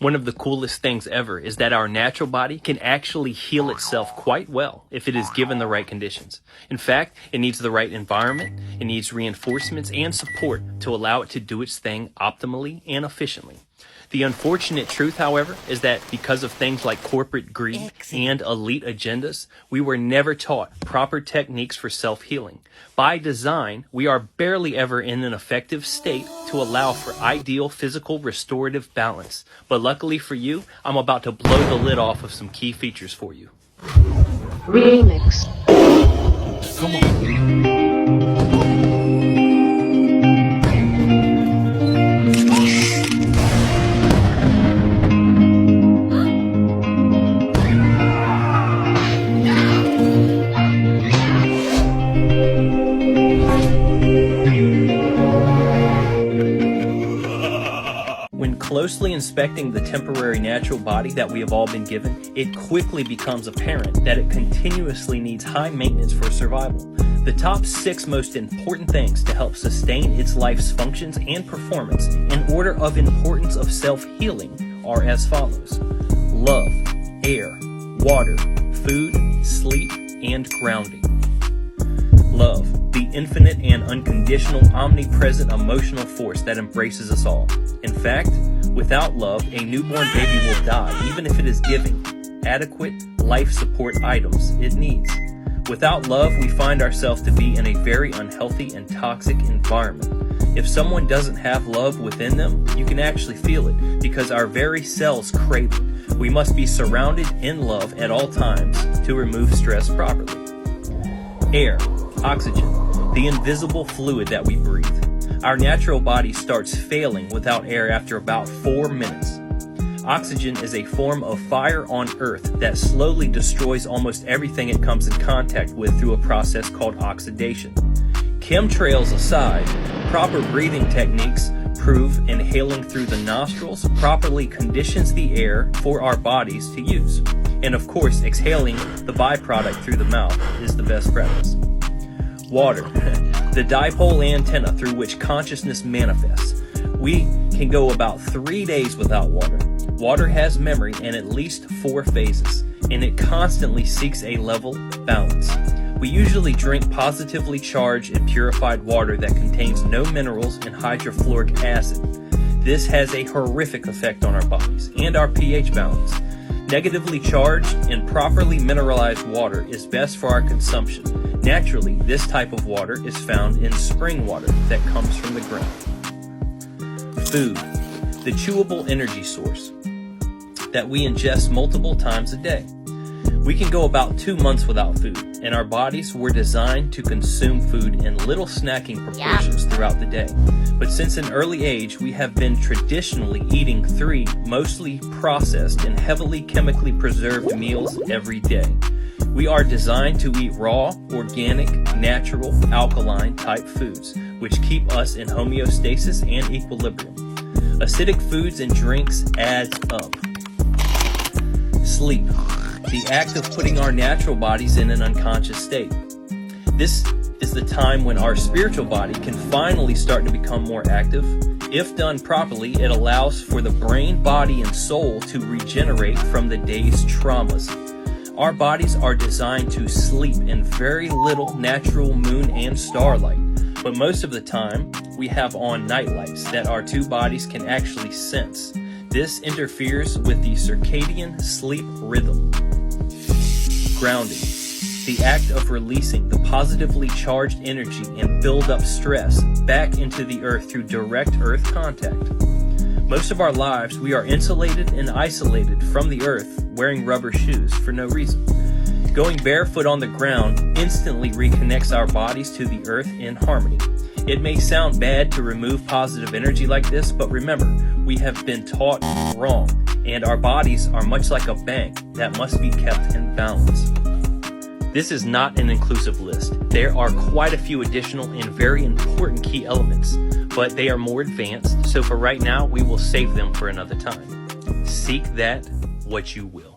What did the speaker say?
One of the coolest things ever is that our natural body can actually heal itself quite well if it is given the right conditions. In fact, it needs the right environment, it needs reinforcements and support to allow it to do its thing optimally and efficiently. The unfortunate truth, however, is that because of things like corporate greed and elite agendas, we were never taught proper techniques for self-healing. By design, we are barely ever in an effective state to allow for ideal physical restorative balance. But luckily for you, I'm about to blow the lid off of some key features for you. Remix. Come on. When closely inspecting the temporary natural body that we have all been given, it quickly becomes apparent that it continuously needs high maintenance for survival. The top 6 most important things to help sustain its life's functions and performance in order of importance of self-healing are as follows: love, air, water, food, sleep, and grounding. Love, the infinite and unconditional, omnipresent emotional force that embraces us all. In fact, without love, a newborn baby will die, even if it is given adequate life support items it needs. Without love, we find ourselves to be in a very unhealthy and toxic environment. If someone doesn't have love within them, you can actually feel it, because our very cells crave it. We must be surrounded in love at all times to remove stress properly. Air, oxygen, the invisible fluid that we breathe. Our natural body starts failing without air after about 4 minutes. Oxygen is a form of fire on Earth that slowly destroys almost everything it comes in contact with through a process called oxidation. Chemtrails aside, proper breathing techniques prove inhaling through the nostrils properly conditions the air for our bodies to use. And of course, exhaling the byproduct through the mouth is the best practice. Water, the dipole antenna through which consciousness manifests. We can go about 3 days without water. Water has memory in at least 4 phases, and it constantly seeks a level balance. We usually drink positively charged and purified water that contains no minerals and hydrofluoric acid. This has a horrific effect on our bodies and our pH balance. Negatively charged and properly mineralized water is best for our consumption. Naturally, this type of water is found in spring water that comes from the ground. Food, the chewable energy source that we ingest multiple times a day. We can go about 2 months without food, and our bodies were designed to consume food in little snacking proportions throughout the day. But since an early age, we have been traditionally eating 3 mostly processed and heavily chemically preserved meals every day. We are designed to eat raw, organic, natural, alkaline type foods, which keep us in homeostasis and equilibrium. Acidic foods and drinks adds up. Sleep, the act of putting our natural bodies in an unconscious state. This is the time when our spiritual body can finally start to become more active. If done properly, it allows for the brain, body, and soul to regenerate from the day's traumas. Our bodies are designed to sleep in very little natural moon and starlight, but most of the time we have on night lights that our 2 bodies can actually sense. This interferes with the circadian sleep rhythm. Grounding, the act of releasing the positively charged energy and build up stress back into the earth through direct earth contact. Most of our lives, we are insulated and isolated from the earth wearing rubber shoes for no reason. Going barefoot on the ground instantly reconnects our bodies to the earth in harmony. It may sound bad to remove positive energy like this, but remember, we have been taught wrong, and our bodies are much like a bank that must be kept in balance. This is not an inclusive list. There are quite a few additional and very important key elements, but they are more advanced, so for right now, we will save them for another time. Seek that what you will.